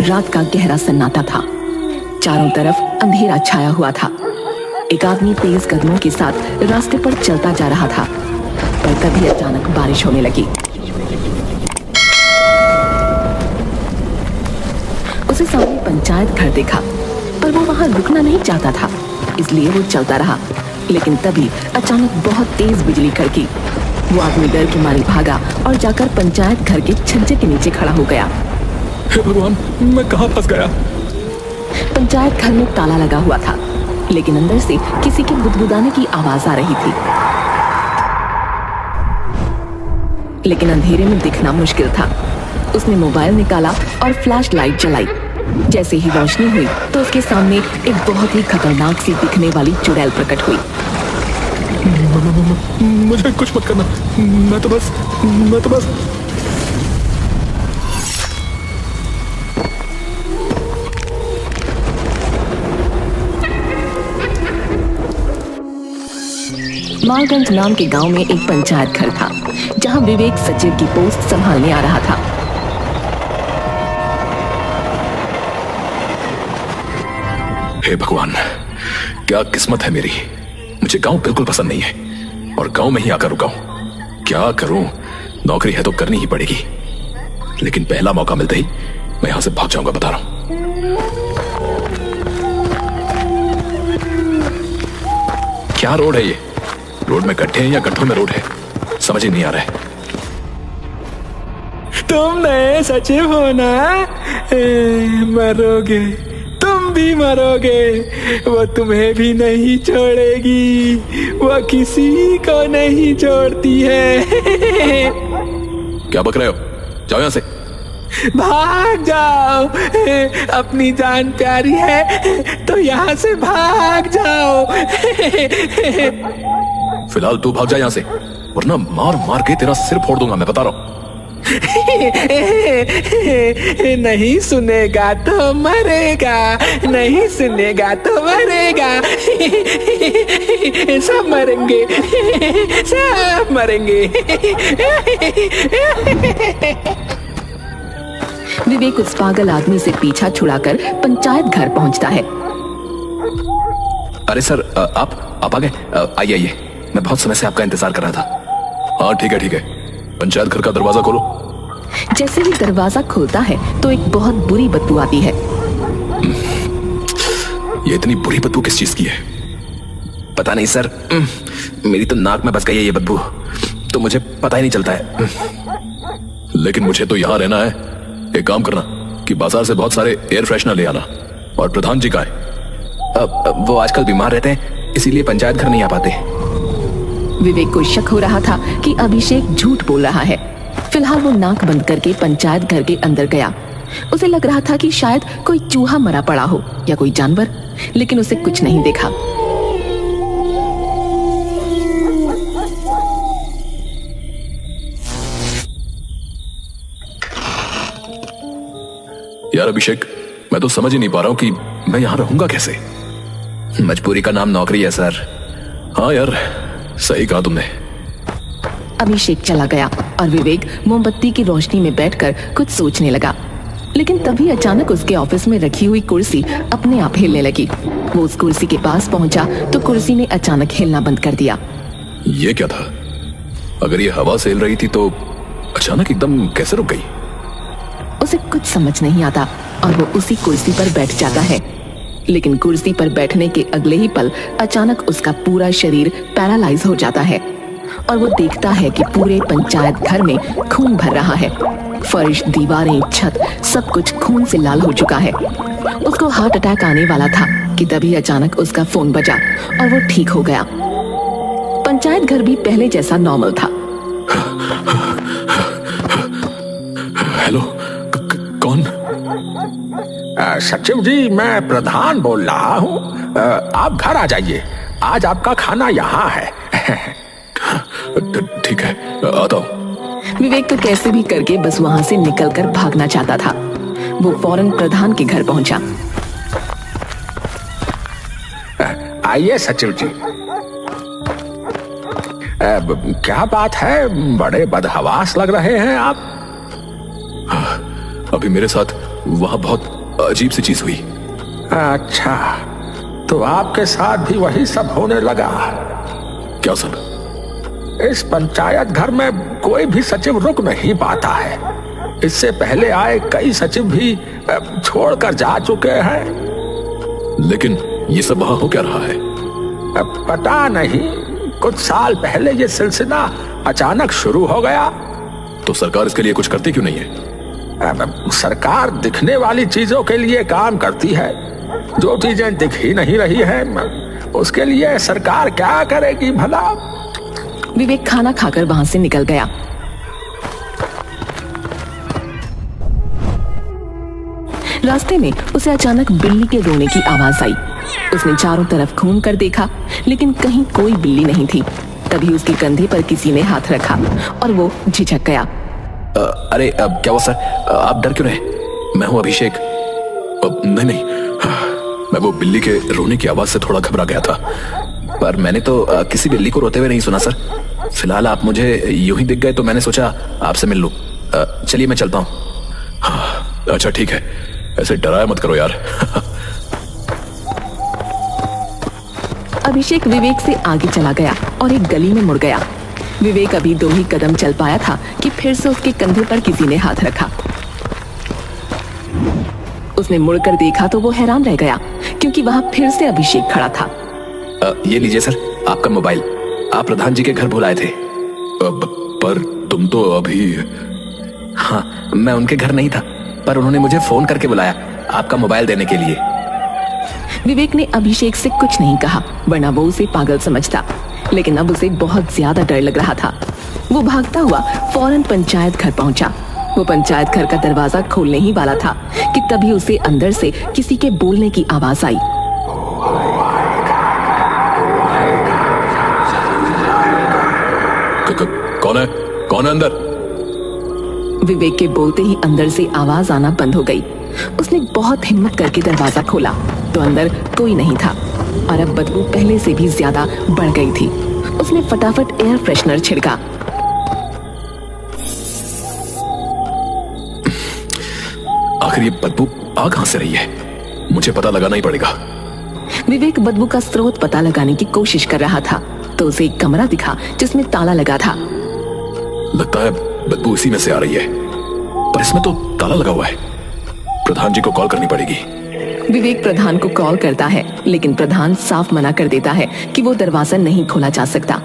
रात का गहरा सन्नाटा था। चारों तरफ अंधेरा छाया हुआ था। एक आदमी तेज कदमों के साथ रास्ते पर चलता जा रहा था, पर तभी अचानक बारिश होने लगी। उसे सामने पंचायत घर देखा, पर वो वहां रुकना नहीं चाहता था, इसलिए वो चलता रहा। लेकिन तभी अचानक बहुत तेज बिजली कड़की। वो आदमी डर के मारे भागा और जाकर पंचायत घर के छज्जे के नीचे खड़ा हो गया। हे भगवान, मैं कहाँ फंस गया? पंचायत घर में ताला लगा हुआ था, लेकिन अंदर से किसी के गुदगुदाने की आवाज आ रही थी। लेकिन अंधेरे में दिखना मुश्किल था। उसने मोबाइल निकाला और फ्लैश लाइट जलाई। जैसे ही रोशनी हुई तो उसके सामने एक बहुत ही खतरनाक सी दिखने वाली चुड़ैल प्रकट हुई। मुझे कुछ मत करना, मैं तो बस मालगंज नाम के गांव में एक पंचायत घर था, जहां विवेक सचिव की पोस्ट संभालने आ रहा था। हे भगवान, क्या किस्मत है मेरी। मुझे गांव बिल्कुल पसंद नहीं है और गांव में ही आकर रुका हूं। क्या करूं? नौकरी है तो करनी ही पड़ेगी, लेकिन पहला मौका मिलते ही मैं यहां से भाग जाऊंगा, बता रहा हूं। क्या रोड है ये? रोड में गड्ढे हैं या गड्ढों में रोड है, समझ ही नहीं आ रहा है। तुम नए सचिव हो ना? मरोगे, तुम भी मरोगे। वो तुम्हें भी नहीं छोड़ेगी, वो किसी को नहीं छोड़ती है। क्या बक रहे हो? जाओ यहां से। भाग जाओ, अपनी जान प्यारी है तो यहाँ से भाग जाओ। फिलहाल तू भाग जा यहां से, वरना मार मार के तेरा सिर फोड़ दूंगा, मैं बता रहा हूं। नहीं सुनेगा तो मरेगा, नहीं सुनेगा तो मरेगा। सब मरेंगे, सब मरेंगे। विवेक उस पागल आदमी से पीछा छुड़ाकर पंचायत घर पहुंचता है। अरे सर, आप आ गए? आइए आइए, मैं बहुत समय से आपका इंतजार कर रहा था। हाँ ठीक है, पंचायत घर का दरवाजा खोलो। जैसे ही दरवाजा खुलता है तो एक बहुत बुरी बदबू आती है। ये इतनी बुरी बदबू किस चीज की है? पता नहीं सर, मेरी तो नाक में बस गई है ये बदबू, तो मुझे पता ही नहीं चलता है। लेकिन मुझे तो यहाँ रहना है। एक काम करना कि बाजार से बहुत सारे एयर फ्रेशनर ले आना। और प्रधान जी का है? वो आजकल बीमार रहते हैं, इसीलिए पंचायत घर नहीं आ पाते। विवेक को शक हो रहा था कि अभिषेक झूठ बोल रहा है। फिलहाल वो नाक बंद करके पंचायत घर के अंदर गया। उसे लग रहा था कि शायद कोई चूहा मरा पड़ा हो या कोई जानवर, लेकिन उसे कुछ नहीं देखा। यार अभिषेक, मैं तो समझ ही नहीं पा रहा हूं कि मैं यहां रहूंगा कैसे। मजबूरी का नाम नौकरी है सर। हाँ यार, सही कहा तुमने। अभिषेक चला गया और विवेक मोमबत्ती की रोशनी में बैठकर कुछ सोचने लगा। लेकिन तभी अचानक उसके ऑफिस में रखी हुई कुर्सी अपने आप हिलने लगी। वो उस कुर्सी के पास पहुंचा तो कुर्सी ने अचानक हिलना बंद कर दिया। ये क्या था? अगर ये हवा से हिल रही थी तो अचानक एकदम कैसे रुक गई? उसे कुछ समझ नहीं आता और वो उसी कुर्सी पर बैठ जाता है। लेकिन कुर्सी पर बैठने के अगले ही पल अचानक उसका पूरा शरीर पैरालाइज हो जाता है और वो देखता है कि पूरे पंचायत घर में खून भर रहा है। फर्श, दीवारें, छत, सब कुछ खून से लाल हो चुका है। उसको हार्ट अटैक आने वाला था कि तभी अचानक उसका फोन बजा और वो ठीक हो गया। पंचायत घर भी पहले जैसा नॉर्मल था। हेलो, कौन? सचिव जी, मैं प्रधान बोल रहा हूँ। आप घर आ जाइए, आज आपका खाना यहाँ है। ठीक है, आता हूँ। विवेक तो कैसे भी करके बस वहां से निकलकर भागना चाहता था। वो फौरन प्रधान के घर पहुंचा। आइए सचिव जी। क्या बात है, बड़े बदहवास लग रहे हैं आप। अभी मेरे साथ वहां बहुत अजीब सी चीज हुई। अच्छा, तो आपके साथ भी वही सब होने लगा? क्या सब? इस पंचायत घर में कोई भी सचिव रुक नहीं पाता है। इससे पहले आए कई सचिव भी छोड़कर जा चुके हैं। लेकिन ये सब वहां हो क्या रहा है? पता नहीं, कुछ साल पहले ये सिलसिला अचानक शुरू हो गया। तो सरकार इसके लिए कुछ करती क्यों नहीं है? सरकार दिखने वाली चीजों के लिए काम करती है। जो चीजें दिख ही नहीं रही है उसके लिए सरकार क्या करेगी भला? विवेक खाना खाकर वहां से निकल गया। रास्ते में उसे अचानक बिल्ली के रोने की आवाज आई। उसने चारों तरफ घूम कर देखा, लेकिन कहीं कोई बिल्ली नहीं थी। तभी उसके कंधे पर किसी ने हाथ रखा और वो झिझक गया। अरे क्या हुआ सर? आप डर क्यों रहे? मैं हूं अभिषेक। नहीं, मैं वो बिल्ली के रोने की आवाज से थोड़ा घबरा गया था, पर मैंने तो किसी बिल्ली को रोते हुए नहीं सुना सर। फिलहाल आप मुझे यूं ही दिख गए तो मैंने सोचा आपसे मिल लूं। चलिए मैं चलता हूं। अच्छा ठीक है, ऐसे डराया मत करो यार। अभिषेक विवेक से आगे चला गया और एक गली में मुड़ गया। विवेक अभी 2 ही कदम चल पाया था कि फिर से उसके कंधे पर किसी ने हाथ रखा। उसने मुड़कर देखा तो वो हैरान रह गया, क्योंकि वहां फिर से अभिषेक खड़ा था। ये लीजिए सर, आपका मोबाइल। आप प्रधान जी के घर भुलाए थे। पर तुम तो अभी... हाँ, मैं उनके घर नहीं था, पर उन्होंने मुझे फोन करके बुलाया आपका मोबाइल देने के लिए। विवेक ने अभिषेक से कुछ नहीं कहा, वरना वो उसे पागल समझता। लेकिन अब उसे बहुत ज्यादा डर लग रहा था। वो भागता हुआ फौरन पंचायत घर पहुंचा। वो पंचायत घर का दरवाजा खोलने ही वाला था कि तभी उसे अंदर से किसी के बोलने की आवाज आई। कौन है? कौन है अंदर? विवेक के बोलते ही अंदर से आवाज आना बंद हो गई। उसने बहुत हिम्मत करके दरवाजा खोला तो अंदर कोई नहीं था और अब बदबू पहले से भी ज्यादा बढ़ गई थी। उसने फटाफट एयर फ्रेशनर छिड़का। आखिर ये बदबू आ कहां से रही है? मुझे पता लगाना ही पड़ेगा। विवेक बदबू का स्रोत पता लगाने की कोशिश कर रहा था तो उसे एक कमरा दिखा जिसमें ताला लगा था। लगता है बदबू इसी में से आ रही है, पर इसमें तो ताला लगा हुआ है। प्रधान जी को कॉल करनी पड़ेगी। विवेक प्रधान को कॉल करता है, लेकिन प्रधान साफ मना कर देता है कि वो दरवाजा नहीं खोला जा सकता।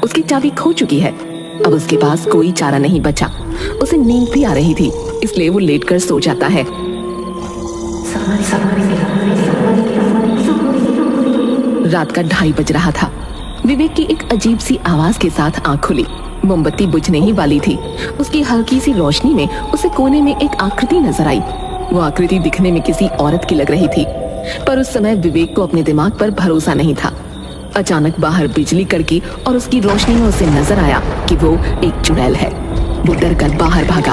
उसकी चाबी खो चुकी है। अब उसके पास कोई चारा नहीं बचा। उसे नींद भी आ रही थी, इसलिए वो लेटकर सो जाता है। रात का 2:30 बज रहा था। विवेक की एक अजीब सी आवाज के साथ आंख खुली। मोमबत्ती बुझने ही वाली थी। उसकी हल्की सी रोशनी में उसे कोने में एक आकृति नजर आई। वो आकृति दिखने में किसी औरत की लग रही थी, पर उस समय विवेक को अपने दिमाग पर भरोसा नहीं था। अचानक बाहर बिजली कड़की और उसकी रोशनी में उसे नजर आया कि वो एक चुड़ैल है। वो डर कर बाहर भागा।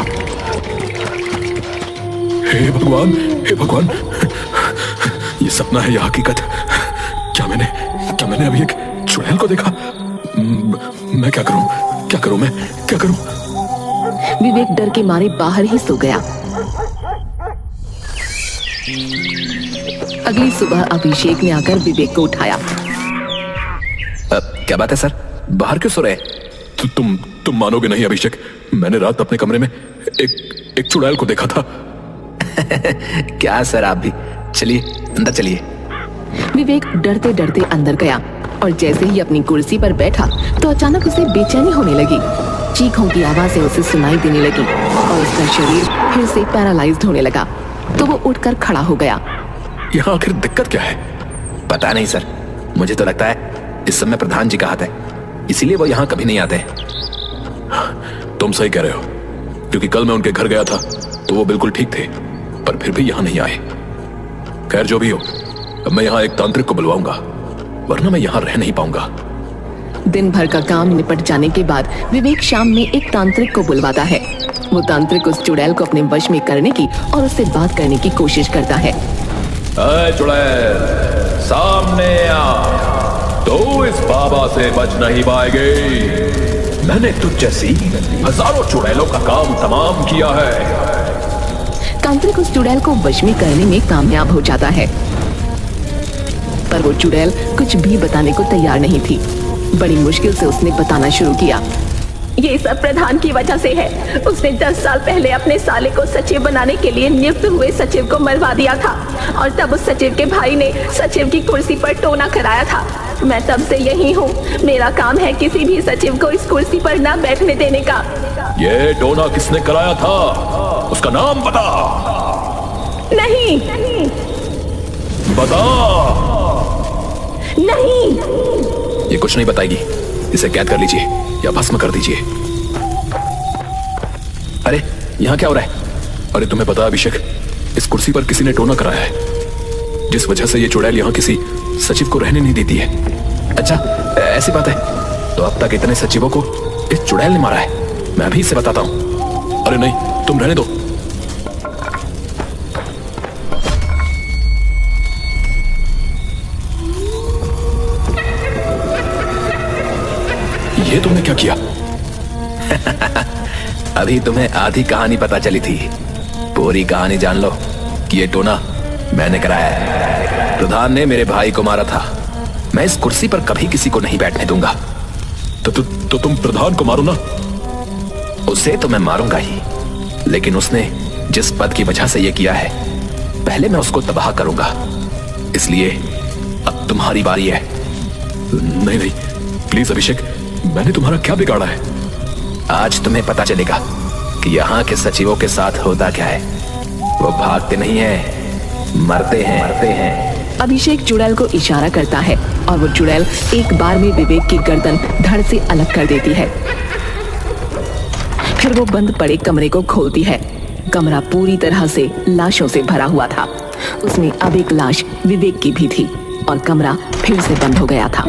हे भगवान, हे भगवान, ये सपना है या हकीकत? क्या मैंने अभी एक चुड़ैल को देखा? मैं क्या करूं? क्या करूं? मैं क्या करूं? विवेक डर के मारे बाहर ही सो गया। अगली सुबह अभिषेक ने आकर विवेक को उठाया। क्या बात है सर, बाहर क्यों सो रहे? तुम मानोगे नहीं अभिषेक, मैंने रात अपने कमरे में एक चुड़ैल को देखा था। क्या सर, आप भी चलिए अंदर चलिए। विवेक डरते डरते अंदर गया और जैसे ही अपनी कुर्सी पर बैठा तो अचानक उसे बेचैनी होने लगी। चीखों की आवाजें उसे सुनाई देने लगी और उसका शरीर फिर से पैरालाइज्ड होने लगा। तो वो उठकर खड़ा हो गया। यहाँ आखिर दिक्कत क्या है? पता नहीं सर, मुझे तो लगता है इस समय प्रधान जी का हाथ है, इसीलिए वो यहाँ कभी नहीं आते। तुम सही कह रहे हो, क्योंकि कल मैं उनके घर गया था तो वो बिल्कुल ठीक थे, पर फिर भी यहाँ नहीं आए। खैर जो भी हो, अब मैं यहाँ एक तांत्रिक को बुलवाऊंगा, वरना मैं यहाँ रह नहीं पाऊंगा। दिन भर का काम निपट जाने के बाद विवेक शाम में एक तांत्रिक को बुलवाता है। वो तांत्रिक उस चुड़ैल को अपने वश में करने की और उससे बात करने की कोशिश करता है। चुड़ैल, सामने आ। तो इस बाबा से बच नहीं पाएगी। मैंने तुझ जैसी हजारों चुड़ैलों का काम तमाम किया है। तांत्रिक उस चुड़ैल को वश में करने में कामयाब हो जाता है, पर वो चुड़ैल कुछ भी बताने को तैयार नहीं थी। बड़ी मुश्किल से उसने बताना शुरू किया। ये सब प्रधान की वजह से है। उसने 10 साल पहले अपने साले को सचिव बनाने के लिए नियुक्त हुए सचिव को मरवा दिया था और तब उस सचिव के भाई ने सचिव की कुर्सी पर टोना कराया था। मैं तब से यही हूँ। मेरा काम है किसी भी सचिव को इस कुर्सी पर ना बैठने देने का। ये टोना किसने कराया था? उसका नाम बता। नहीं, बता। नहीं। ये कुछ नहीं बताएगी। इसे कैद कर लीजिए या भस्म कर दीजिए। अरे यहाँ क्या हो रहा है? अरे तुम्हें पता अभिषेक, इस कुर्सी पर किसी ने टोना कराया है, जिस वजह से ये चुड़ैल यहाँ किसी सचिव को रहने नहीं देती है। अच्छा ऐसी बात है? तो अब तक इतने सचिवों को इस चुड़ैल ने मारा है। मैं अभी इसे बताता हूँ। अरे नहीं, तुम रहने दो। ये तुमने क्या किया? अभी तुम्हें आधी कहानी पता चली थी। पूरी कहानी जान लो कि ये टोना मैंने कराया है। प्रधान ने मेरे भाई को मारा था। मैं इस कुर्सी पर कभी किसी को नहीं बैठने दूंगा। तो तुम प्रधान को मारो ना। उसे तो मैं मारूंगा ही, लेकिन उसने जिस पद की वजह से ये किया है, पहले मैं उसको तबाह करूंगा। इसलिए अब तुम्हारी बारी है। नहीं नहीं, प्लीज अभिषेक, मैंने तुम्हारा क्या बिगाड़ा है? आज तुम्हें पता चलेगा कि यहाँ के सचिवों के साथ होता क्या है। वो भागते नहीं हैं, मरते हैं। अभिषेक चुड़ैल को इशारा करता है और वो चुड़ैल एक बार में विवेक की गर्दन धड़ से अलग कर देती है। फिर वो बंद पड़े कमरे को खोलती है। कमरा पूरी तरह से लाशों से भरा हुआ था। उसमें अब एक लाश विवेक की भी थी और कमरा फिर से बंद हो गया था।